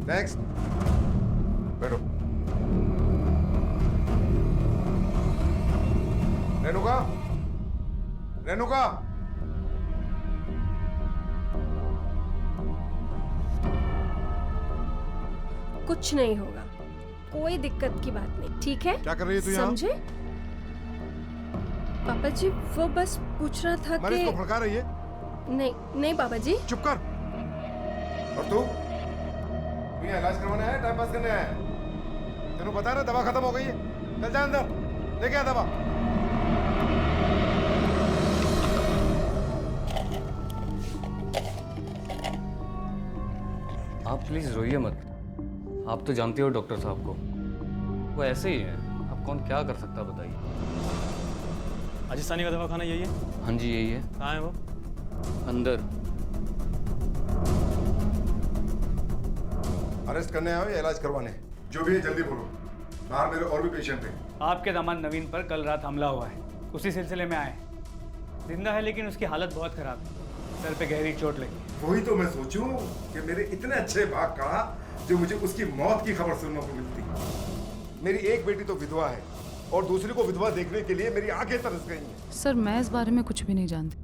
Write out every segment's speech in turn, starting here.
Next, बैठो। रेणुका, रेणुका, कुछ नहीं होगा, कोई दिक्कत की बात नहीं, ठीक है? क्या कर रही है तू यहाँ? समझे? पापा जी वो बस पूछ रहा था मरीज कि को भड़का रही है? नहीं नहीं पापा जी। चुप कर। और तू यहाँ इलाज करवाने आया, टाइम पास करने आया? तेनू पता है ना दवा खत्म हो गई है, चल जा अंदर लेके आ दवा। आप प्लीज रोइए मत। आप तो जानते हो डॉक्टर साहब को, वो ऐसे ही है। अब कौन क्या कर सकता है बताइए। राजस्थानी का दवाखाना यही है? हाँ जी यही है। कहाँ है वो? अंदर। अरेस्ट करने आए हो या इलाज करवाने? जो भी है जल्दी बोलो, बाहर मेरे और भी पेशेंट हैं। आपके दामाद नवीन पर कल रात हमला हुआ है, उसी सिलसिले में आए। जिंदा है लेकिन उसकी हालत बहुत खराब है, सर पे गहरी चोट लगी। वही तो मैं सोचूं कि मेरे इतने अच्छे भाग का जो मुझे उसकी मौत की खबर सुनने को मिलती। मेरी एक बेटी तो विधवा है और दूसरी को विधवा देखने के लिए मेरी आंखें तरस गई हैं। सर मैं इस बारे में कुछ भी नहीं जानती।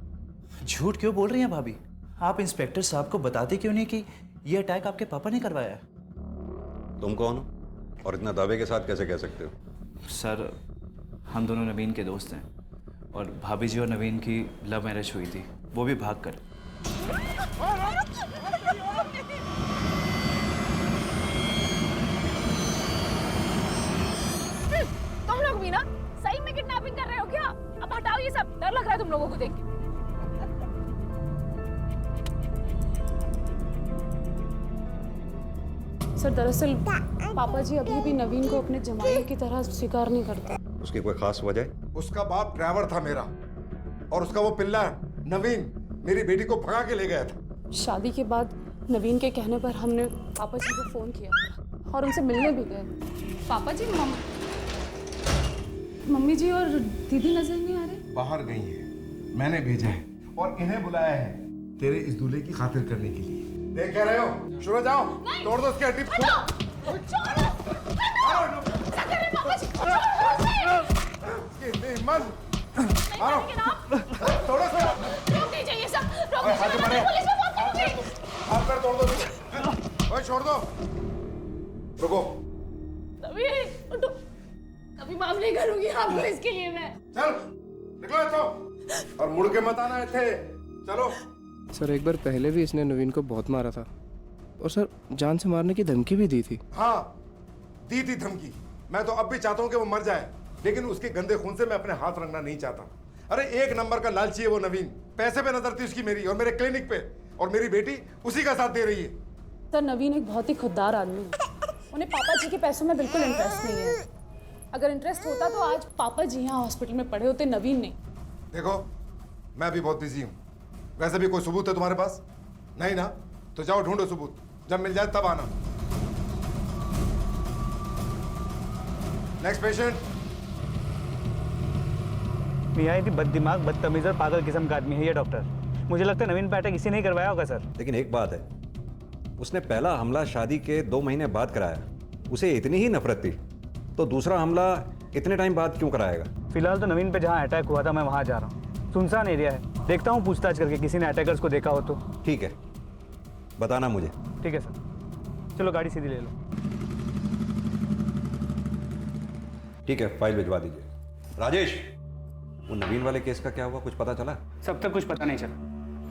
झूठ क्यों बोल रही हैं भाभी? आप इंस्पेक्टर साहब को बताते क्यों नहीं कि ये अटैक आपके पापा ने करवाया है? तुम कौन हो और इतना दावे के साथ कैसे कह सकते हो? सर हम दोनों नवीन के दोस्त हैं और भाभी जी और नवीन की लव मैरिज हुई थी, वो भी भाग कर। तुम लोग भी ना सही में किडनैपिंग कर रहे हो क्या? अब हटाओ ये सब, डर लग रहा है तुम लोगों को देख के। सर दरअसल पापा जी अभी भी नवीन को अपने जमाने की तरह स्वीकार नहीं करते। उसकी कोई खास वजह? उसका बाप ड्राइवर था मेरा और उसका वो पिल्ला नवीन मेरी बेटी को भगा के ले गया था। शादी के बाद नवीन के कहने पर हमने पापा जी को फोन किया और उनसे मिलने भी गए। पापा जी मम्मी जी और दीदी नजर नहीं आ रहे? बाहर गई है, मैंने भेजा है और इन्हें बुलाया है तेरे इस दूल्हे की खातिर करने के लिए। देख क्या रहे हो? शुरू जाओ, तोड़ दो उसकी हड्डी। तोड़ो से। हाथ पैर तोड़ दो। ओए छोड़ दो। रुको। कभी माफ नहीं करूंगी आपको इसके लिए मैं। चल निकलो तो और मुड़ के मत आना थे। चलो। सर एक बार पहले भी इसने नवीन को बहुत मारा था और सर जान से मारने की धमकी भी दी थी। हाँ दी थी धमकी। मैं तो अब भी चाहता हूँ कि वो मर जाए, लेकिन उसके गंदे खून से मैं अपने हाथ रंगना नहीं चाहता। अरे एक नंबर का लालची है वो नवीन। पैसे पे नजर थी उसकी मेरी और मेरे क्लिनिक पे, और मेरी बेटी उसी का साथ दे रही है। सर नवीन एक बहुत ही खुददार आदमी है, उन्हें पापा जी के पैसों में बिल्कुल इंटरेस्ट नहीं है। अगर इंटरेस्ट होता तो आज पापा जी यहाँ हॉस्पिटल में पड़े होते, नवीन नहीं। देखो मैं भी बहुत बिजी हूँ। वैसे भी कोई सबूत है तुम्हारे पास? नहीं ना? तो जाओ ढूंढो सबूत, जब मिल जाए तब आना। Next patient. मियाँ इतनी बददिमाग, बदतमीज और पागल किस्म का आदमी है ये डॉक्टर। मुझे लगता है नवीन पे अटैक इसी ने करवाया होगा सर। लेकिन एक बात है, उसने पहला हमला शादी के 2 महीने बाद कराया। उसे इतनी ही नफरत थी तो दूसरा हमला इतने टाइम बाद क्यों कराएगा? फिलहाल तो नवीन पे जहाँ अटैक हुआ था मैं वहाँ जा रहा हूँ। सुनसान एरिया है, देखता हूँ पूछताछ करके किसी ने अटैकर्स को देखा हो तो। ठीक है, बताना मुझे। ठीक है सर, चलो गाड़ी सीधी ले लो। ठीक है, फाइल भिजवा दीजिए। राजेश, वो नवीन वाले केस का क्या हुआ, कुछ पता चला? सब तक कुछ पता नहीं चला,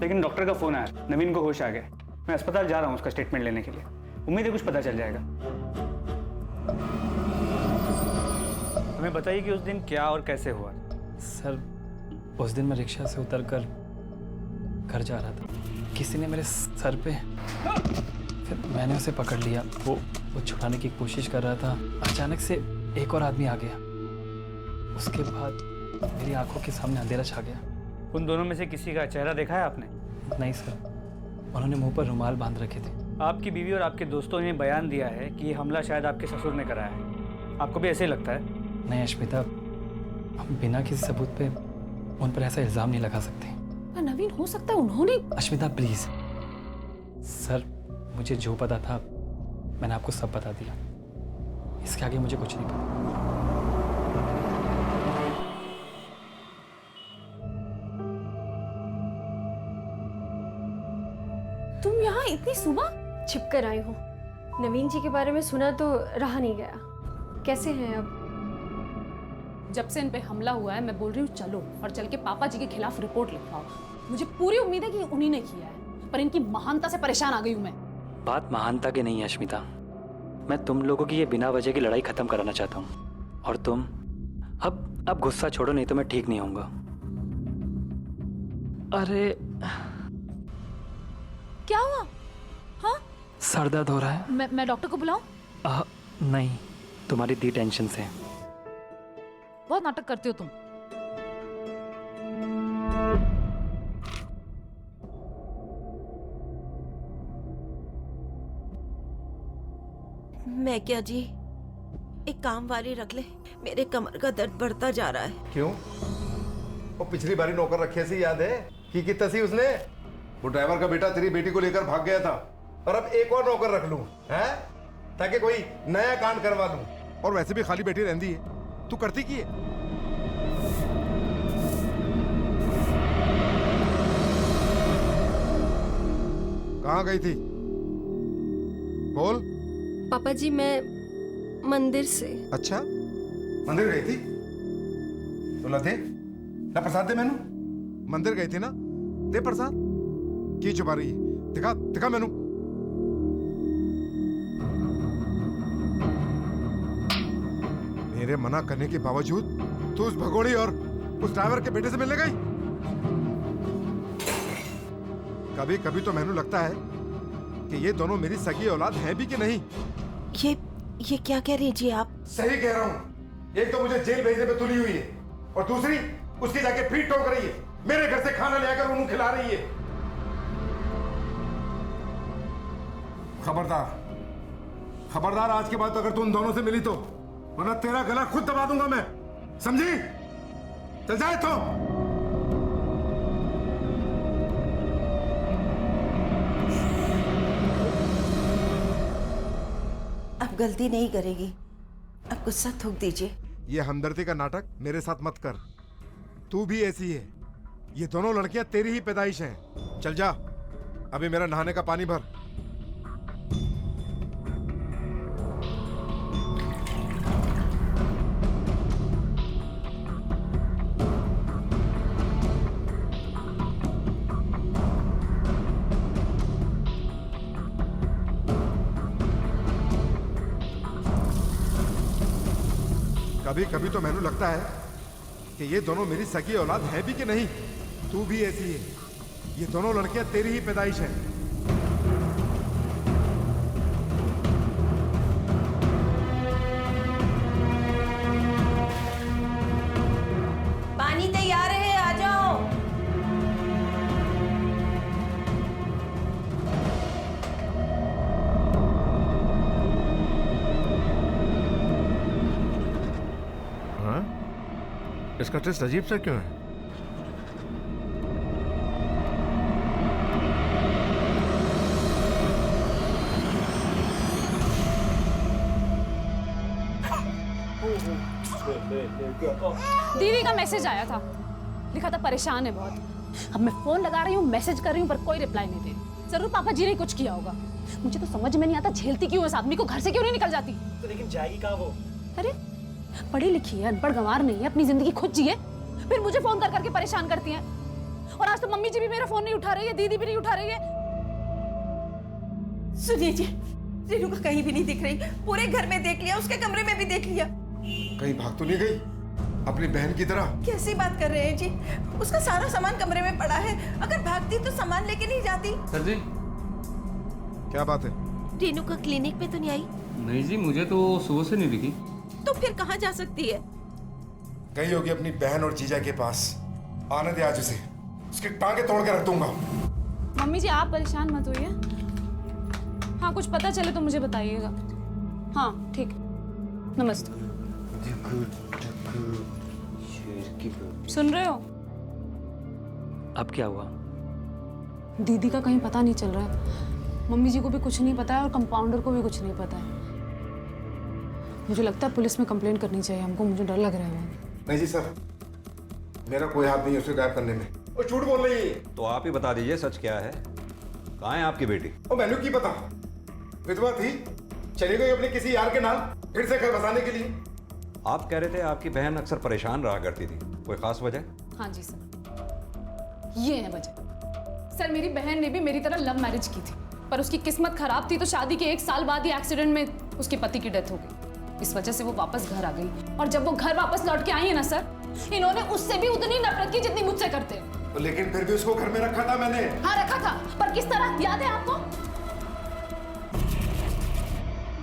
लेकिन डॉक्टर का फोन आया, नवीन को होश आ गया। मैं अस्पताल जा रहा हूँ उसका स्टेटमेंट लेने के लिए। उम्मीद है कुछ पता चल जाएगा। हमें बताइए कि उस दिन क्या और कैसे हुआ। सर उस दिन मैं रिक्शा से उतरकर घर जा रहा था, किसी ने मेरे सर पे, फिर मैंने उसे पकड़ लिया। वो छुड़ाने की कोशिश कर रहा था। अचानक से एक और आदमी आ गया। उसके बाद मेरी आंखों के सामने अंधेरा छा गया। उन दोनों में से किसी का चेहरा देखा है आपने? नहीं सर, उन्होंने मुंह पर रुमाल बांध रखे थे। आपकी बीवी और आपके दोस्तों ने बयान दिया है कि ये हमला शायद आपके ससुर ने कराया है। आपको भी ऐसे ही लगता है? नहीं अश्मिता, हम बिना किसी सबूत पे उन पर ऐसा इल्जाम नहीं लगा सकते। नवीन हो सकता है उन्होंने। अश्मिता प्लीज। सर मुझे जो पता था मैंने आपको सब बता दिया, इसके आगे मुझे कुछ नहीं पता। तुम यहाँ इतनी सुबह? छिप कर आई हूँ। नवीन जी के बारे में सुना तो रहा नहीं गया। कैसे हैं अब? जब से इन पे हमला हुआ है मैं बोल रही हूँ चलो और चल के पापा जी के खिलाफ रिपोर्ट लिखवाओ। मुझे पूरी उम्मीद है कि उन्हीं ने किया है, पर इनकी महानता से परेशान आ गई हूँ मैं। बात महानता की नहीं है अश्मिता, मैं तुम लोगों की ये बिना वजह की लड़ाई खत्म कराना चाहता हूँ। और तुम अब गुस्सा छोड़ो, नहीं तो मैं ठीक नहीं होऊंगा। अरे क्या हुआ? हाँ? सर दर्द हो रहा है। मैं डॉक्टर को बुलाऊं? नहीं, तुम्हारी दी टेंशन से। बहुत नाटक करती हो तुम। मैं क्या जी, एक काम वाली रख ले, मेरे कमर का दर्द बढ़ता जा रहा है। क्यों? वो पिछली बारी नौकर रखे से याद है कि तसी उसने? वो ड्राइवर का बेटा तेरी बेटी को लेकर भाग गया था, और अब एक और नौकर रख लूं, हैं? ताकि कोई नया कांड करवा लूं। और वैसे भी खाली बैठी रहती है, तू करती की है? कहाँ गई थी? बोल। पापा जी मैं मंदिर से। अच्छा, मंदिर गई थी? तो ला दे, ला प्रसाद दे मैनू। मंदिर गई थी ना, दे प्रसाद। की छुपा रही है? दिखा दिखा मैनू। मेरे मना करने के बावजूद तू उस भगोड़ी और उस ड्राइवर के बेटे से मिलने गई? कभी कभी तो मैनू लगता है कि ये दोनों मेरी सगी औलाद हैं भी कि नहीं। ये क्या कह रही जी आप? सही कह रहा हूँ। एक तो मुझे जेल भेजने पे तुली हुई है, और दूसरी उसकी जाके पीठ ठोक रही है, मेरे घर से खाना ले आकर उन्हें खिला रही है। खबरदार, खबरदार, आज के बाद अगर तू उन दोनों से मिली तो, वरना तेरा गला खुद दबा दूंगा मैं, समझी? चल जाए तो। अब गलती नहीं करेगी, अब गुस्सा थूक दीजिए। ये हमदर्दी का नाटक मेरे साथ मत कर। तू भी ऐसी है। ये दोनों लड़कियां तेरी ही पैदाइश हैं। चल जा, अभी मेरा नहाने का पानी भर। कभी कभी तो मैंने लगता है कि ये दोनों मेरी सगी औलाद है भी कि नहीं। तू भी ऐसी है। ये दोनों लड़कियां तेरी ही पैदाइश हैं। पानी तैयार है, आ जाओ। इसका टेस्ट अजीब सा क्यों है? दीदी का मैसेज आया था, लिखा था परेशान है बहुत। अब मैं फोन लगा रही हूँ, मैसेज कर रही हूँ, पर कोई रिप्लाई नहीं दे रही। जरूर पापा जी ने कुछ किया होगा। मुझे तो समझ में नहीं आता झेलती क्यों इस आदमी को, घर से क्यों नहीं निकल जाती? तो लेकिन जाएगी कहाँ वो? अरे पढ़ी लिखी है, अनपढ़ गंवार नहीं है, अपनी जिंदगी खुद जिए, फिर मुझे फोन कर करके परेशान करती हैं। और आज तो मम्मी जी भी मेरा फोन नहीं उठा रही है, दीदी भी नहीं उठा रही है। सुनिए जी, रेणुका कहीं भी नहीं दिख रही। पूरे घर में देख लिया, उसके कमरे में भी देख लिया। कहीं भाग तो नहीं गई अपनी बहन की तरह? कैसी बात कर रहे हैं जी? उसका सारा सामान कमरे में पड़ा है। अगर भागती तो सामान लेके नहीं जाती। सर जी। क्या बात है? रेणुका क्लिनिक पे तो नहीं आई? नहीं जी, मुझे तो सुबह से नहीं दिखी। तो फिर कहाँ जा सकती है? गई होगी अपनी बहन और जीजा के पास। आने दे आज उसे, उसकी टांगे तोड़ के रख दूंगा। मम्मी जी आप परेशान मत होइए। हाँ कुछ पता चले तो मुझे बताइएगा। हाँ ठीक, नमस्ते। सुन रहे हो? अब क्या हुआ? दीदी का कहीं पता नहीं चल रहा है। मम्मी जी को भी कुछ नहीं पता है और कंपाउंडर को भी कुछ नहीं पता है। मुझे लगता है पुलिस में कंप्लेंट करनी चाहिए हमको, मुझे डर लग रहा है बहुत। नहीं जी सर, मेरा कोई हाथ नहीं है उसे गायब करने में। वो झूठ बोल रही है। तो आप ही बता दीजिए सच क्या है, कहाँ है आपकी बेटी? वो मैंने की पता, विधवा थी, चली गई अपने किसी यार के नाम फिर से घर बसाने के लिए। आप कह रहे थे आपकी बहन अक्सर परेशान रहा करती थी, कोई खास वजह? हाँ जी सर, ये है वजह। सर मेरी बहन ने भी मेरी तरह लव मैरिज की थी, पर उसकी किस्मत खराब थी तो शादी के 1 साल बाद ही एक्सीडेंट में उसके पति की डेथ हो गई। इस वजह से वो वापस घर आ गई, और जब वो घर वापस लौट के आई है ना सर, इन्होंने उससे भी उतनी नफरत की जितनी मुझसे करते हैं। लेकिन फिर भी उसको घर में रखा था मैंने। हाँ रखा था, पर किस तरह, याद है आपको?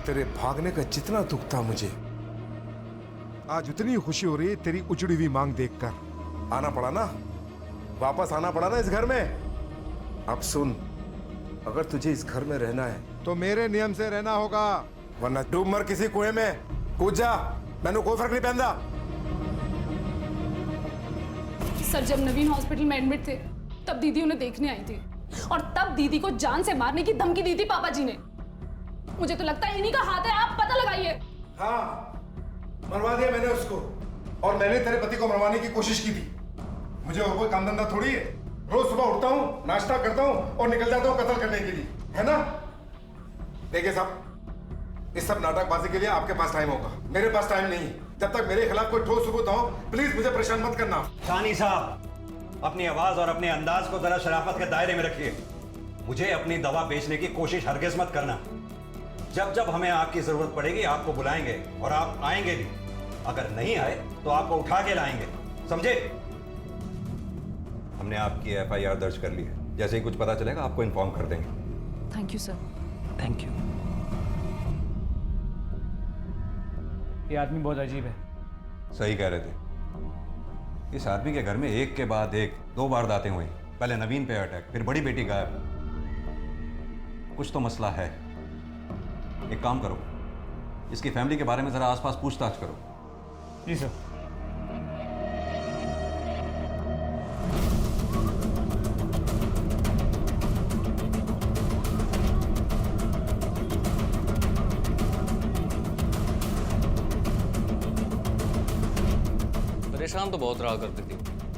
तेरे भागने का जितना दुख था मुझे, आज उतनी खुशी हो रही है तेरी उजड़ी हुई मांग देखकर। आना पड़ा ना, वापस आना पड़ा ना इस घर में। अब सुन, अगर तुझे इस घर में रहना है तो मेरे नियम से रहना होगा, वरना डूब मर किसी कुएं में, कूद जा, मैंने कोई फर्क नहीं पहनता। सर जब नवीन हॉस्पिटल में एडमिट थे तब दीदी उन्हें देखने आई थी, और तब दीदी को जान से मारने की धमकी दी थी पापा जी ने। मुझे तो लगता है इन्हीं का हाथ है, आप पता लगाइए। हाँ, मरवा दिया मैंने उसको, और मैंने तेरे पति को मरवाने की कोशिश की थी। मुझे और कोई काम धंधा थोड़ी है, रोज सुबह उठता हूँ, नाश्ता करता हूँ और निकल जाता हूँ कत्ल करने के लिए, है ना? देखिए साहब, इस सब नाटकबाजी के लिए आपके पास टाइम होगा, मेरे पास टाइम नहीं। जब तक मेरे खिलाफ कोई ठोस सबूत हो, प्लीज मुझे परेशान मत करना। सानी साहब, अपनी आवाज और अपने अंदाज को जरा शराफत के दायरे में रखिए। मुझे अपनी दवा बेचने की कोशिश हरगिज मत करना। जब जब हमें आपकी जरूरत पड़ेगी आपको बुलाएंगे, और आप आएंगे भी। अगर नहीं आए तो आपको उठा के लाएंगे, समझे? हमने आपकी FIR दर्ज कर ली है, जैसे ही कुछ पता चलेगा आपको इन्फॉर्म कर देंगे। Thank you sir. Thank you. ये आदमी बहुत अजीब है। सही कह रहे थे, इस आदमी के घर में एक के बाद एक 2 वारदातें हुई। पहले नवीन पे अटैक, फिर बड़ी बेटी गायब। कुछ तो मसला है। एक काम करो, इसकी फैमिली के बारे में जरा आसपास पूछताछ करो। जी सर। परेशान तो बहुत रहा करती थी,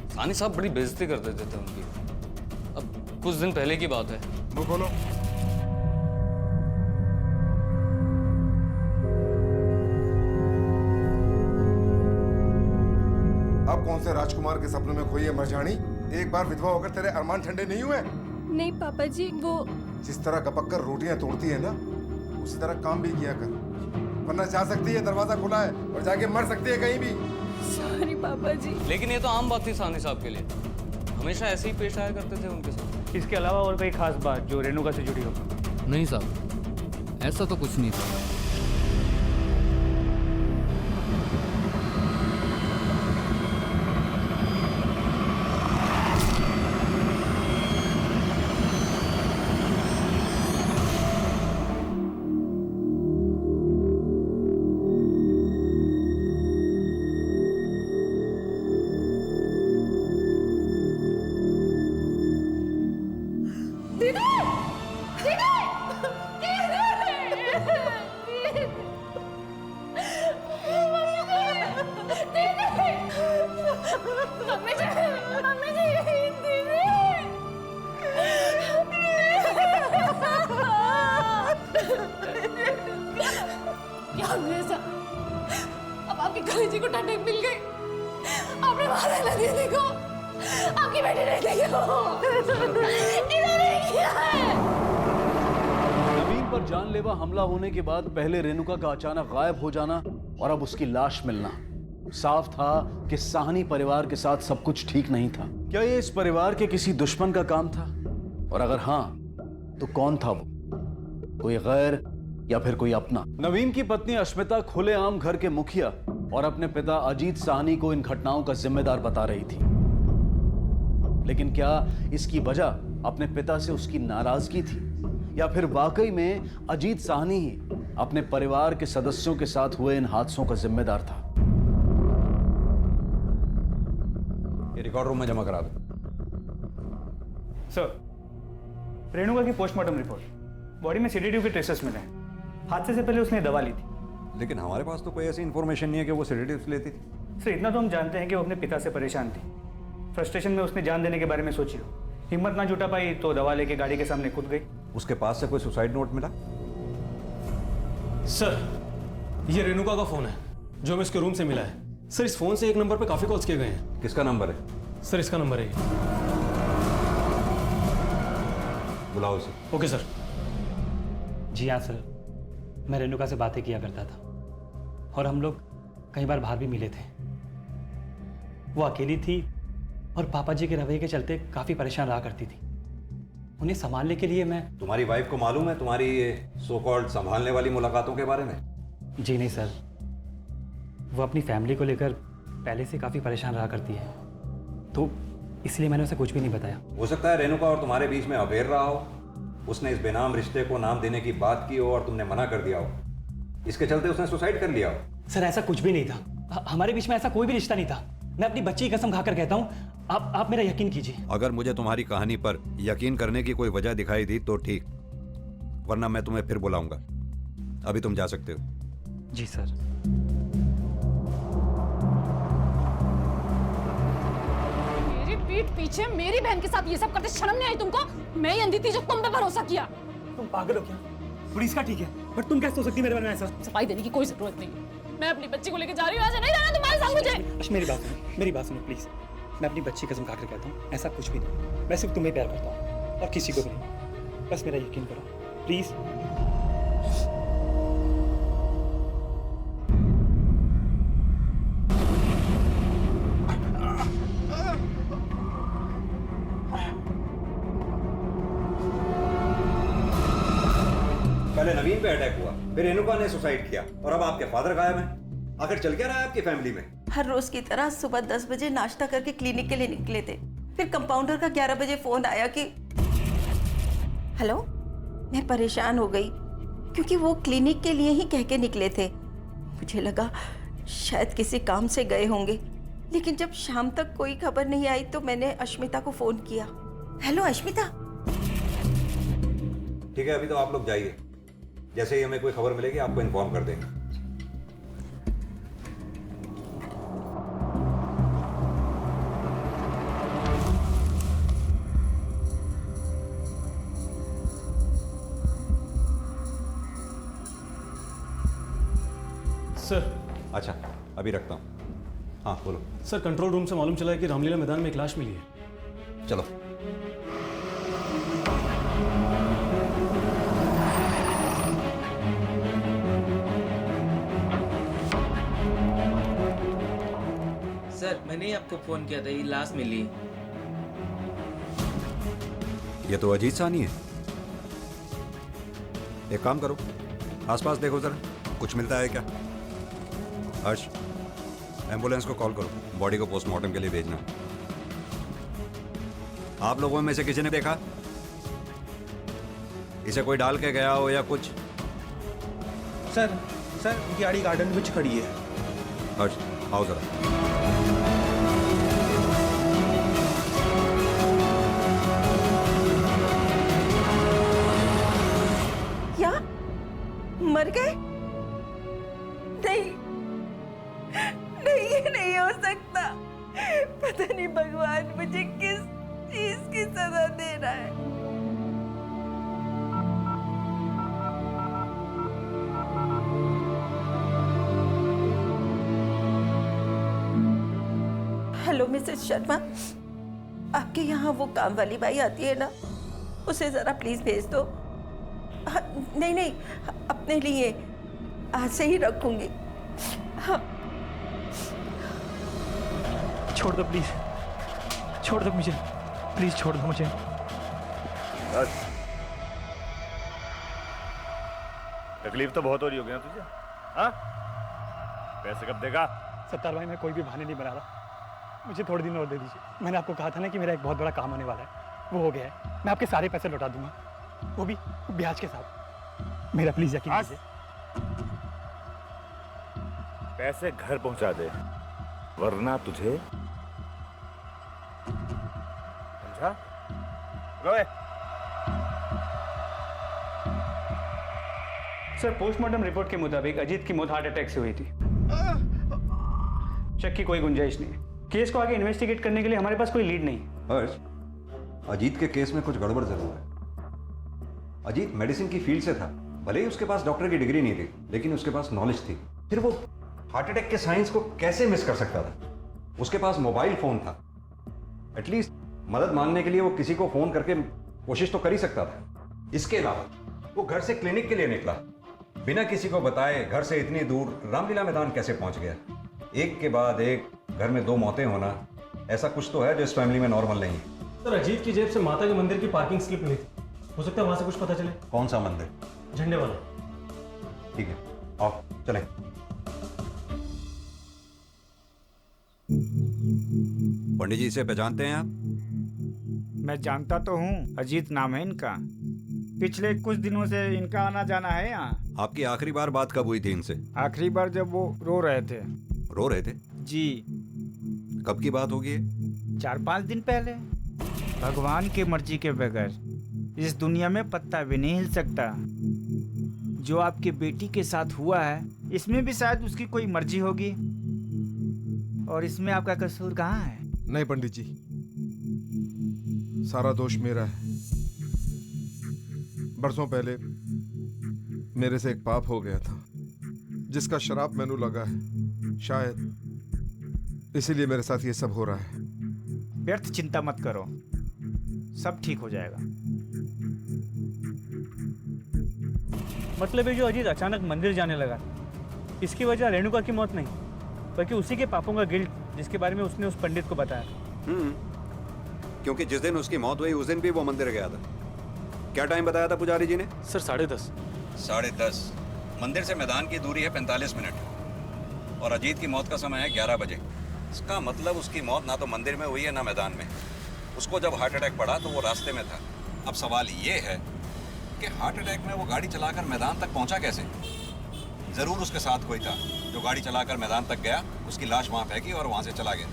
सानी साहब बड़ी बेइज्जती कर देते थे उनकी। अब कुछ दिन पहले की बात है। मुंह खोलो। अब कौन से राजकुमार के सपनों में खोई है मरजानी? एक बार विधवा होकर तेरे अरमान ठंडे नहीं हुए? नहीं पापा जी, वो जिस तरह गपक कर रोटियां तोड़ती है ना, उसी तरह काम भी किया कर, वरना जा सकती है दरवाजा खुला है और जाके मर सकती है कहीं भी। सॉरी पापा जी। लेकिन ये तो आम बात थी सानी साहब के लिए, हमेशा ऐसे ही पेश आया करते थे उनके साथ। इसके अलावा और कोई खास बात जो रेणुका से जुड़ी हो? नहीं साहब, ऐसा तो कुछ नहीं था। क्या हुआ ऐसा? अब आपकी कलेजी को ठंडक मिल गई। आपने मारा है ना दीदी को, आपकी बेटी ने इन्होंने किया है। नवीन पर जानलेवा हमला होने के बाद पहले रेणुका का अचानक गायब हो जाना और अब उसकी लाश मिलना, साफ था कि साहनी परिवार के साथ सब कुछ ठीक नहीं था। क्या ये इस परिवार के किसी दुश्मन का काम था? और अगर हाँ, तो कौन था वो? कोई गैर या फिर कोई अपना? नवीन की पत्नी अश्मिता खुलेआम घर के मुखिया और अपने पिता अजीत साहनी को इन घटनाओं का जिम्मेदार बता रही थी। लेकिन क्या इसकी वजह अपने पिता से उसकी नाराजगी थी, या फिर वाकई में अजीत साहनी ही अपने परिवार के सदस्यों के साथ हुए इन हादसों का जिम्मेदार था? ये रिकॉर्ड रूम में जमा करा दो। सर, रेणुका की पोस्टमार्टम रिपोर्ट बॉडी में सेडेटिव के ट्रेसेस मिले हैं। हादसे से पहले उसने दवा ली थी। लेकिन हमारे पास तो कोई ऐसी इन्फॉर्मेशन नहीं है कि वो सेडेटिव्स लेती थी। सर इतना तो हम जानते हैं कि वो अपने पिता से परेशान थी। फ्रस्ट्रेशन में उसने जान देने के बारे में सोची हो। हिम्मत ना जुटा पाई तो दवा लेके गाड़ी के सामने कूद गई। उसके पास से कोई सुसाइड नोट मिला? सर ये रेणुका का फोन है जो हमें इसके रूम से मिला है। सर इस फोन से एक नंबर पे काफी कॉल्स किए गए हैं। किसका नंबर है? सर इसका नंबर है ये। बुलाओ उसे। Okay sir. जी हाँ सर, मैं रेणुका से बातें किया करता था और हम लोग कई बार बाहर भी मिले थे। वो अकेली थी और पापा जी के रवैये के चलते काफ़ी परेशान रहा करती थी। उन्हें संभालने के लिए मैं... तुम्हारी वाइफ को मालूम है तुम्हारी ये सो कॉल्ड संभालने वाली मुलाकातों के बारे में? जी नहीं सर, वो अपनी फैमिली को लेकर पहले से काफ़ी परेशान रहा करती है, तो इसलिए मैंने उसे कुछ भी नहीं बताया। हो सकता है रेणुका और तुम्हारे बीच में अफेयर रहा हो। उसने इस बेनाम रिश्ते को नाम देने की बात की हो और तुमने मना कर दिया हो। इसके चलते उसने सुसाइड कर लिया हो। सर ऐसा कुछ भी नहीं था। हमारे बीच में ऐसा कोई भी रिश्ता नहीं था। मैं अपनी बच्ची की कसम खाकर कहता हूँ, आप मेरा यकीन कीजिए। अगर मुझे तुम्हारी कहानी पर यकीन करने की कोई वजह दिखाई दी तो ठीक, वरना मैं तुम्हें फिर बुलाऊंगा। अभी तुम जा सकते हो। जी सर। मेरी पीठ पीछे मेरी बहन के साथ ये सब करते शर्म नहीं आई तुमको? मैं ही अंधी थी जो तुम पे भरोसा किया। तुम पागल हो क्या? पुलिस का ठीक है, बट तुम कैसे हो सकती मेरे बारे में ऐसा? सफाई देने की कोई जरूरत नहीं। मैं अपनी बच्ची को लेकर जा रही हूँ। आज नहीं रहना तुम्हारे साथ मुझे। मेरी बात सुनो प्लीज। मैं अपनी बच्ची कसम खाकर कहता हूँ, ऐसा कुछ भी नहीं। मैं सिर्फ तुम्हें प्यार करता हूँ और किसी को भी नहीं। बस मेरा यकीन करो प्लीज। पहले नवीन पे अटैक हुआ, फिर रेणुका ने सुसाइड किया और अब आपके फादर गायब हैं। आखिर चल क्या रहा है आपकी फैमिली में? हर रोज की तरह सुबह 10 बजे नाश्ता करके क्लिनिक के लिए निकले थे। फिर कंपाउंडर का 11 बजे फोन आया कि हेलो। मैं परेशान हो गई क्योंकि वो क्लिनिक के लिए ही कह के निकले थे। मुझे लगा शायद किसी काम से गए होंगे, लेकिन जब शाम तक कोई खबर नहीं आई तो मैंने अश्मिता को फोन किया। हेलो अश्मिता। ठीक है, अभी तो आप लोग जाइए। जैसे ही हमें कोई खबर मिलेगी आपको इन्फॉर्म कर देंगे। सर। अच्छा अभी रखता हूँ। हाँ बोलो। सर कंट्रोल रूम से मालूम चला है कि रामलीला मैदान में एक लाश मिली है। चलो। सर मैंने ही आपको फोन किया था, ये लाश मिली। ये तो अजीत सानी है। एक काम करो, आसपास देखो जरा, कुछ मिलता है क्या? हर्ष, एम्बुलेंस को कॉल करो, बॉडी को पोस्टमार्टम के लिए भेजना। आप लोगों में से किसी ने देखा इसे कोई डाल के गया हो या कुछ? सर उनकी गाड़ी गार्डन में खड़ी है। हर्ष आओ जरा। क्या मर गए? नहीं नहीं, ये नहीं हो सकता। पता नहीं भगवान मुझे किस चीज की सजा दे रहा है। हेलो मिसेस शर्मा, आपके यहाँ वो काम वाली बाई आती है ना, उसे जरा प्लीज भेज दो। नहीं नहीं, अपने लिए आज से ही रखूंगी। हाँ। छोड़ दो प्लीज, छोड़ दो मुझे, प्लीज छोड़ दो मुझे। तकलीफ तो बहुत हो रही होगी ना तुझे? हाँ? पैसे कब देगा? सत्तार भाई मैं कोई भी बहाने नहीं बना रहा, मुझे थोड़े दिन और दे दीजिए। मैंने आपको कहा था ना कि मेरा एक बहुत बड़ा काम होने वाला है, वो हो गया है। मैं आपके सारे पैसे लौटा दूंगा, वो भी ब्याज के साथ। मेरा प्लीज यकीन कीजिए। पैसे घर पहुंचा दे, वरना तुझे समझा? रोए। सर पोस्टमार्टम रिपोर्ट के मुताबिक अजीत की मौत हार्ट अटैक से हुई थी। शक की कोई गुंजाइश नहीं। केस को आगे इन्वेस्टिगेट करने के लिए हमारे पास कोई लीड नहीं। हर्ष, अजीत के केस में कुछ गड़बड़ जरूर है। अजीत मेडिसिन की फील्ड से था, भले ही उसके पास डॉक्टर की डिग्री नहीं थी, लेकिन उसके पास नॉलेज थी। फिर वो हार्ट अटैक के साइंस को कैसे मिस कर सकता था? उसके पास मोबाइल फोन था, एटलीस्ट मदद मांगने के लिए वो किसी को फोन करके कोशिश तो कर ही सकता था। इसके अलावा वो घर से क्लिनिक के लिए निकला, बिना किसी को बताए घर से इतनी दूर रामलीला मैदान कैसे पहुंच गया? एक के बाद एक घर में 2 मौतें होना, ऐसा कुछ तो है जो इस फैमिली में नॉर्मल नहीं है। सर अजीत की जेब से माता के मंदिर की पार्किंग स्लिप मिली थी, हो सकता है वहां से कुछ पता चले। कौन सा मंदिर? झंडे वाला। ठीक है, आओ चलें। पंडित जी से पहचानते हैं आप? मैं जानता तो हूँ, अजीत नाम है इनका। पिछले कुछ दिनों से इनका आना जाना है यहाँ। आपकी आखिरी बार बात कब हुई थी इनसे? आखिरी बार जब वो रो रहे थे। रो रहे थे? जी। कब की बात होगी? 4-5 दिन पहले। भगवान की मर्जी के बगैर इस दुनिया में पत्ता भी नहीं हिल सकता। जो आपकी बेटी के साथ हुआ है, इसमें भी शायद उसकी कोई मर्जी होगी। और इसमें आपका कसूर कहाँ है? नहीं पंडित जी, सारा दोष मेरा है। बरसों पहले मेरे से एक पाप हो गया था, जिसका श्राप मैनू लगा है। शायद इसीलिए मेरे साथ ये सब हो रहा है। व्यर्थ चिंता मत करो, सब ठीक हो जाएगा। मतलब ये जो अजीत अचानक मंदिर जाने लगा, इसकी वजह रेणुका की मौत नहीं, बल्कि उसी के पापों का गिल्ट, जिसके बारे में उसने उस पंडित को बताया। क्योंकि जिस दिन उसकी मौत हुई उस दिन भी वो मंदिर गया था। क्या टाइम बताया था पुजारी जी ने? सर 10:30। 10:30। मंदिर से मैदान की दूरी है 45 मिनट और अजीत की मौत का समय है 11 बजे। इसका मतलब उसकी मौत ना तो मंदिर में हुई है ना मैदान में। उसको जब हार्ट अटैक पड़ा तो वो रास्ते में था। अब सवाल ये है कि हार्ट अटैक में वो गाड़ी चलाकर मैदान तक पहुंचा कैसे? जरूर उसके साथ कोई था जो गाड़ी चलाकर मैदान तक गया, उसकी लाश वहां फेंकी और वहां से चला गया।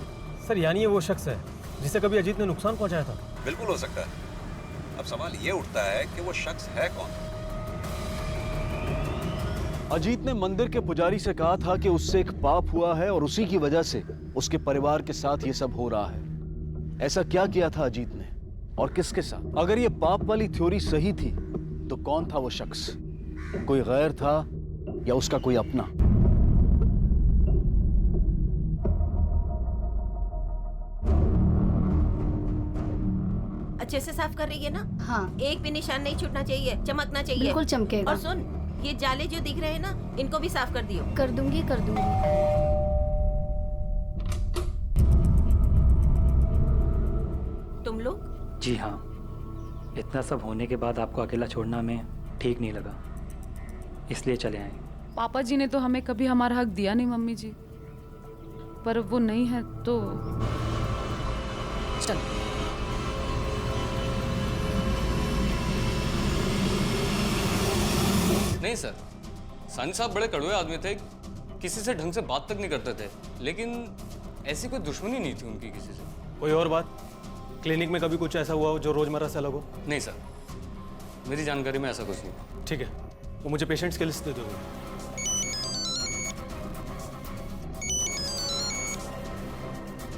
सर यानी ये वो शख्स है जिसे कभी अजीत ने नुकसान पहुंचाया था? बिल्कुल हो सकता है। अब सवाल ये उठता है कि वो शख्स है कौन? अजीत ने मंदिर के पुजारी से कहा था कि उससे एक पाप हुआ है और उसी की वजह से उसके परिवार के साथ ये सब हो रहा है। ऐसा क्या किया था अजीत ने और किसके साथ? अगर ये पाप वाली थ्योरी सही थी तो कौन था वो शख्स? कोई गैर था या उसका कोई अपना? अच्छे से साफ कर रही है ना? हाँ। एक भी निशान नहीं छूटना चाहिए, चमकना चाहिए। बिल्कुल चमकेगा। और सुन, ये जाले जो दिख रहे हैं ना, इनको भी साफ कर दियो। कर दूंगी। तुम लोग? जी हाँ, इतना सब होने के बाद आपको अकेला छोड़ना हमें ठीक नहीं लगा, इसलिए चले आए। पापा जी ने तो हमें कभी हमारा हक दिया नहीं मम्मी जी, पर अब वो नहीं है तो चल। नहीं सर, सानी साहब बड़े कड़वे आदमी थे, किसी से ढंग से बात तक नहीं करते थे, लेकिन ऐसी कोई दुश्मनी नहीं थी उनकी किसी से। कोई और बात? क्लिनिक में कभी कुछ ऐसा हुआ हो जो रोजमर्रा से अलग हो? नहीं सर, मेरी जानकारी में ऐसा कुछ नहीं। ठीक है, वो मुझे पेशेंट्स की लिस्ट दे दो।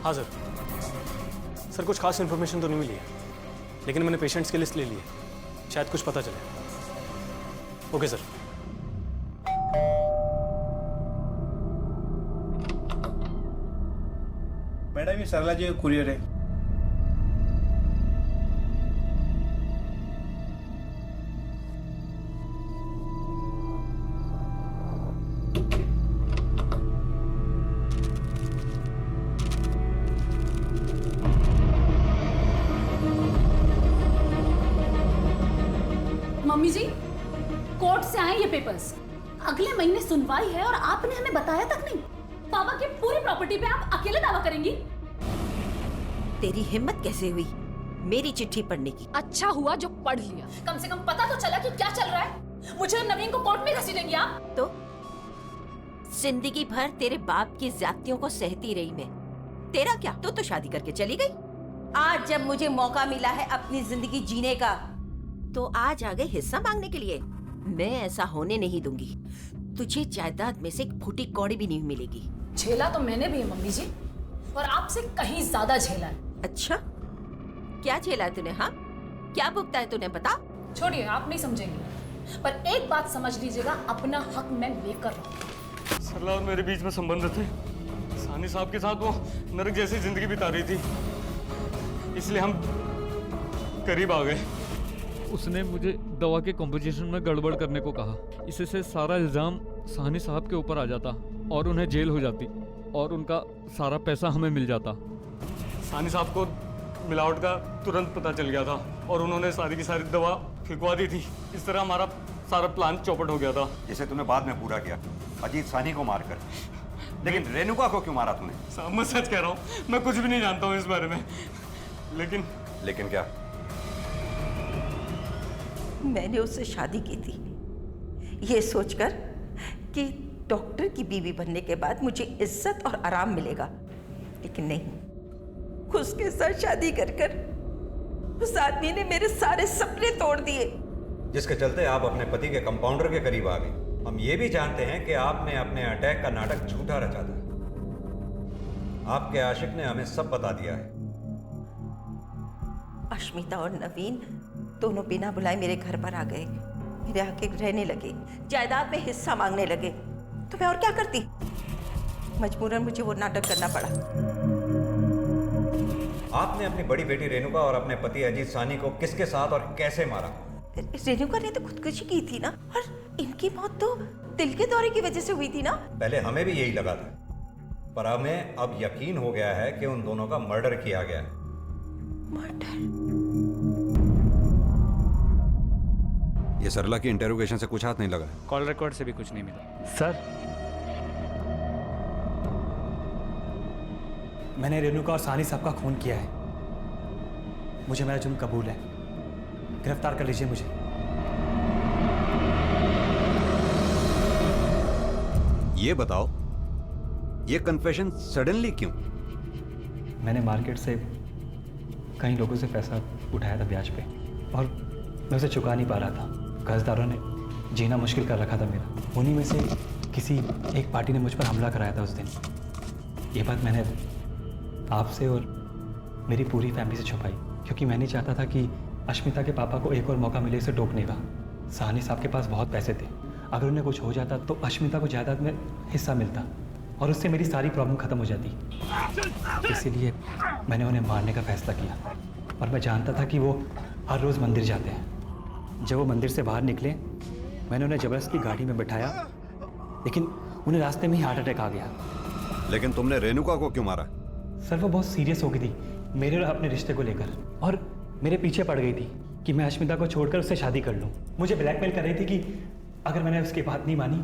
हाँ सर। सर कुछ खास इन्फॉर्मेशन तो नहीं मिली है, लेकिन मैंने पेशेंट्स की लिस्ट ले ली है, शायद कुछ पता चले। Okay sir. मैडम ये सरला जी का कुरियर है। मम्मी जी, कोर्ट से आए ये पेपर्स। अगले महीने सुनवाई है और आपने हमें बताया तक नहीं। पापा की पूरी प्रॉपर्टी पे आप अकेले दावा करेंगी? तेरी हिम्मत कैसे हुई मेरी चिट्ठी पढ़ने की? अच्छा हुआ जो पढ़ लिया, कम से कम पता तो चला कि क्या चल रहा है। मुझे और नवीन को कोर्ट में घसीटेंगी आप? तो जिंदगी भर तेरे बाप की ज्यादतियों को सहती रही मैं। तेरा क्या, तू तो शादी करके चली गई। आज जब मुझे मौका मिला है अपनी जिंदगी जीने का, तो आज आ गए हिस्सा मांगने के लिए। मैं ऐसा होने नहीं दूंगी। तुझे जायदाद में से एक फूटी कौड़ी भी नहीं मिलेगी। झेला तो मैंने भी है मम्मी जी, और आपसे कहीं ज्यादा झेला है। अच्छा, क्या झेला है तूने? हाँ, क्या भुगता है तूने, बता। छोड़िए, आप नहीं समझेंगे, पर एक बात समझ लीजिएगा, अपना हक मैं लेकर रहूंगी। सरला और मेरे बीच में संबंध थे। सानी साहब के साथ वो नरक जैसी जिंदगी बिता रही थी, इसलिए हम करीब आ गए। उसने मुझे दवा के कॉम्पोजिशन में गड़बड़ करने को कहा। इससे सारा इल्ज़ाम सानी साहब के ऊपर आ जाता और उन्हें जेल हो जाती और उनका सारा पैसा हमें मिल जाता। सानी साहब को मिलावट का तुरंत पता चल गया था और उन्होंने सारी की सारी दवा फिकवा दी थी। इस तरह हमारा सारा प्लान चौपट हो गया था। जिसे तूने बाद में पूरा किया, अजीत सानी को मारकर। लेकिन रेणुका को क्यों मारा तूने? साहब मैं सच कह रहा हूँ, मैं कुछ भी नहीं जानता हूँ इस बारे में। लेकिन क्या? मैंने उससे शादी की थी ये सोचकर कि डॉक्टर की बीवी बनने के बाद मुझे इज्जत और आराम मिलेगा, लेकिन नहीं, उसके साथ शादी कर कर उस आदमी ने मेरे सारे सपने तोड़ दिए। जिसके चलते आप अपने पति के कंपाउंडर के करीब आ गए। हम ये भी जानते हैं कि आपने अपने अटैक का नाटक झूठा रचा था। आपके आशिक ने हमें सब बता दिया है। अश्मिता और नवीन दोनों बिना बुलाए मेरे घर पर आ गए, मेरे आके रहने लगे, जायदाद में हिस्सा मांगने लगे, तो मैं और क्या करती? मजबूरन मुझे वो नाटक करना पड़ा। आपने अपनी बड़ी बेटी रेणुका और अपने पति अजीत सानी को किसके साथ और कैसे मारा? रेणुका ने तो खुदकुशी की थी ना, और इनकी मौत तो दिल के दौरे की वजह से हुई थी ना। पहले हमें भी यही लगा था, पर हमें अब यकीन हो गया है कि उन दोनों का मर्डर किया गया है। ये सरला की इंटेरोगेशन से कुछ हाथ नहीं लगा? कॉल रिकॉर्ड से भी कुछ नहीं मिला। सर, मैंने रेणुका और सानी साहब का खून किया है। मुझे मेरा जुर्म कबूल है। गिरफ्तार कर लीजिए मुझे। ये बताओ, ये कन्फेशन सडनली क्यों? मैंने मार्केट से कई लोगों से पैसा उठाया था ब्याज पे, और मैं उसे चुका नहीं पा रहा था। कर्जदारों ने जीना मुश्किल कर रखा था मेरा। उन्हीं में से किसी एक पार्टी ने मुझ पर हमला कराया था उस दिन। ये बात मैंने आपसे और मेरी पूरी फैमिली से छुपाई, क्योंकि मैं नहीं चाहता था कि अश्मिता के पापा को एक और मौका मिले इसे टोकने का। सानी साहब के पास बहुत पैसे थे, अगर उन्हें कुछ हो जाता तो अश्मिता को जायदाद में हिस्सा मिलता और उससे मेरी सारी प्रॉब्लम ख़त्म हो जाती। इसीलिए मैंने उन्हें मारने का फैसला किया, और मैं जानता था कि वो हर रोज़ मंदिर जाते हैं। जब वो मंदिर से बाहर निकले, मैंने उन्हें ज़बरदस्ती गाड़ी में बिठाया, लेकिन उन्हें रास्ते में ही हार्ट अटैक आ गया। लेकिन तुमने रेणुका को क्यों मारा? सर, वो बहुत सीरियस हो गई थी मेरे और अपने रिश्ते को लेकर, और मेरे पीछे पड़ गई थी कि मैं अश्मिता को छोड़कर उससे शादी कर लूँ। मुझे ब्लैकमेल कर रही थी कि अगर मैंने उसकी बात नहीं मानी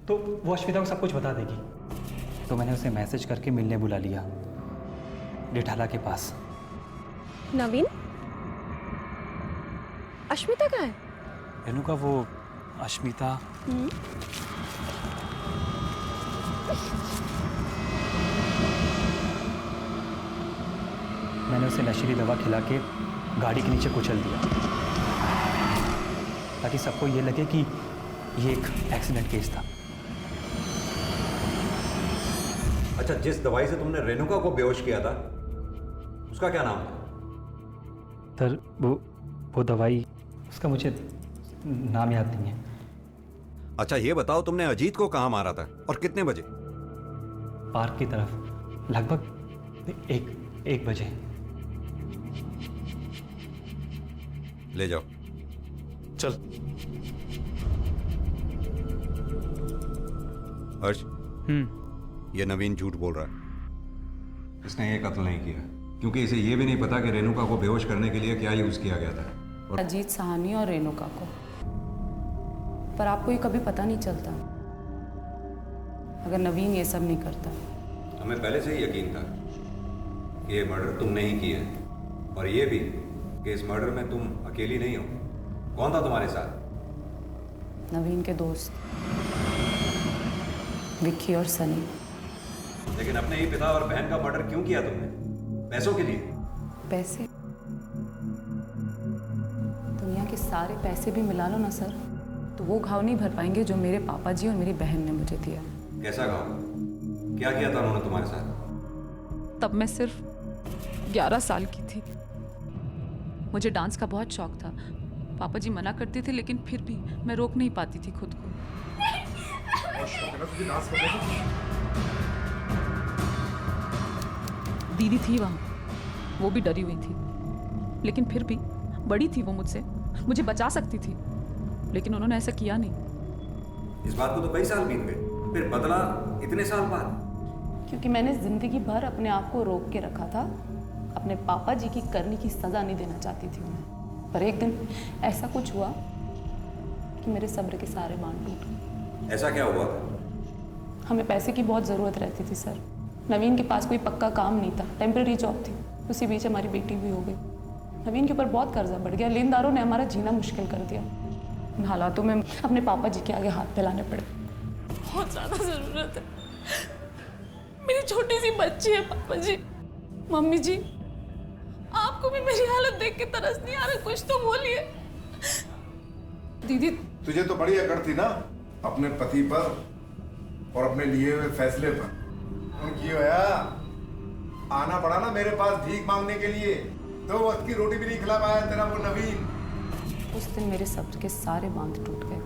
तो वो अश्मिता को सब कुछ बता देगी। तो मैंने उसे मैसेज करके मिलने बुला लिया डिठाला के पास। नवीन, अश्मिता कहाँ है? रेणुका, वो अश्मिता मैंने उसे नशीली दवा खिला के गाड़ी के नीचे कुचल दिया, ताकि सबको ये लगे कि ये एक एक्सीडेंट केस था। अच्छा, जिस दवाई से तुमने रेणुका को बेहोश किया था, उसका क्या नाम था? सर, वो दवाई, उसका मुझे नाम याद नहीं है। अच्छा, ये बताओ, तुमने अजीत को कहाँ मारा था और कितने बजे? पार्क की तरफ, लगभग एक बजे। ले जाओ। चल। हर्ष, ये नवीन झूठ बोल रहा है। इसने ये कत्ल नहीं किया, क्योंकि इसे ये भी नहीं पता कि रेणुका को बेहोश करने के लिए क्या यूज किया गया था। अजीत साहनी और रेणुका को, पर आपको ये कभी पता नहीं चलता अगर नवीन ये सब नहीं करता। हमें पहले से ही यकीन था कि ये मर्डर तुमने ही किया है, और ये भी कि इस मर्डर में तुम अकेली नहीं हो। कौन था तुम्हारे साथ? नवीन के दोस्त विक्की और सनी। लेकिन अपने ही पिता और बहन का मर्डर क्यों किया तुमने? पैसों के लिए? पैसे? दुनिया के सारे पैसे भी मिला लो ना सर, तो वो घाव नहीं भर पाएंगे जो मेरे पापा जी और मेरी बहन ने मुझे दिया। कैसा घाव? क्या किया था उन्होंने तुम्हारे साथ? तब मैं सिर्फ 11 साल की थी। मुझे डांस का बहुत शौक था। पापा जी मना करते थे लेकिन फिर भी मैं रोक नहीं पाती थी खुद को। दीदी थी वहाँ, वो भी डरी हुई थी, लेकिन फिर भी बड़ी थी वो मुझसे, मुझे बचा सकती थी, लेकिन उन्होंने ऐसा किया नहीं। इस बात को तो कई साल बीत गए, फिर बदला इतने साल बाद? क्योंकि मैंने जिंदगी भर अपने आप को रोक के रखा था। अपने पापा जी की करनी की सजा नहीं देना चाहती थी उन्हें। पर एक दिन ऐसा कुछ हुआ कि मेरे सब्र के सारे बांध टूट गए। ऐसा क्या हुआ था? हमें पैसे की बहुत ज़रूरत रहती थी सर। नवीन के पास कोई पक्का काम नहीं था, टेम्परेरी जॉब थी। उसी बीच हमारी बेटी भी हो गई। नवीन के ऊपर बहुत कर्जा बढ़ गया, लेनदारों ने हमारा जीना मुश्किल कर दिया। इन हालातों में अपने पापा जी के आगे हाथ फैलाने पड़े। बहुत ज़्यादा ज़रूरत है, मेरी छोटी सी बच्ची है। पापा जी, मम्मी जी, आपको भी मेरी हालत देख के तरस नहीं आ रहा? कुछ तो बोलिए। दीदी, तुझे तो बड़ी अकड़ थी ना अपने पति पर और अपने लिए हुए फैसले पर। उनकी होया आना पड़ा ना मेरे पास भीख मांगने के लिए, तो वक्त की रोटी भी नहीं खिला पाया तेरा वो नवीन। उस दिन मेरे सब्र के सारे बांध टूट गए।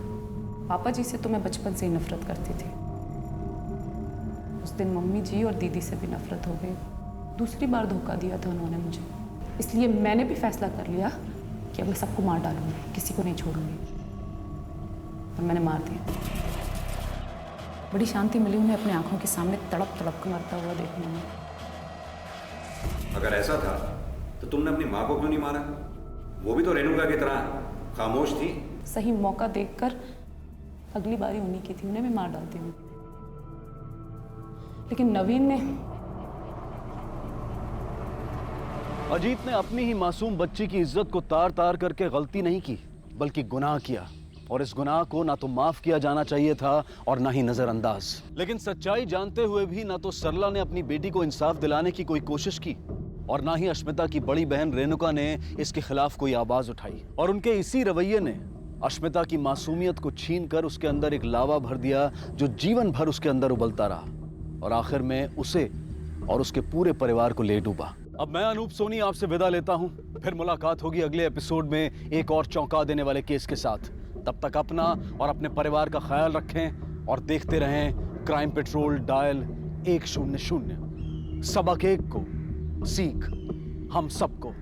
पापा जी से तो मैं बचपन से ही नफरत करती थी। उस दिन मम्मी जी और दीदी से भी नफरत हो गई। दूसरी बार धोखा दिया था उन्होंने मुझे, इसलिए मैंने भी फैसला कर लिया कि अब मैं सबको मार डालूंगी, किसी को नहीं छोड़ूंगी। और मैंने मार दिया। बड़ी शांति मिली उन्हें अपने आंखों के सामने तड़प तड़प कर मरता हुआ देखने में। अगर ऐसा था तो तुमने अपनी माँ को क्यों नहीं मारा? वो भी तो रेणुका की तरह खामोश थी। सही मौका देखकर अगली बारी उन्हीं की थी, उन्हें मैं मार डालती हूँ। लेकिन नवीन ने अजीत ने अपनी ही मासूम बच्ची की इज्जत को तार तार करके गलती नहीं की, बल्कि गुनाह किया। और इस गुनाह को ना तो माफ किया जाना चाहिए था और ना ही नजरअंदाज। लेकिन सच्चाई जानते हुए भी ना तो सरला ने अपनी बेटी को इंसाफ दिलाने की कोई कोशिश की और ना ही अश्मिता की बड़ी बहन रेणुका ने इसके खिलाफ कोई आवाज उठाई। और उनके इसी रवैये ने अश्मिता की मासूमियत को छीनकर उसके अंदर एक लावा भर दिया जो जीवन भर उसके अंदर उबलता रहा और आखिर में उसे और उसके पूरे परिवार को ले डूबा। अब मैं अनूप सोनी आपसे विदा लेता हूं। फिर मुलाकात होगी अगले एपिसोड में एक और चौंका देने वाले केस के साथ। तब तक अपना और अपने परिवार का ख्याल रखें और देखते रहें क्राइम पेट्रोल डायल 100। सबक एक को, सीख हम सबको।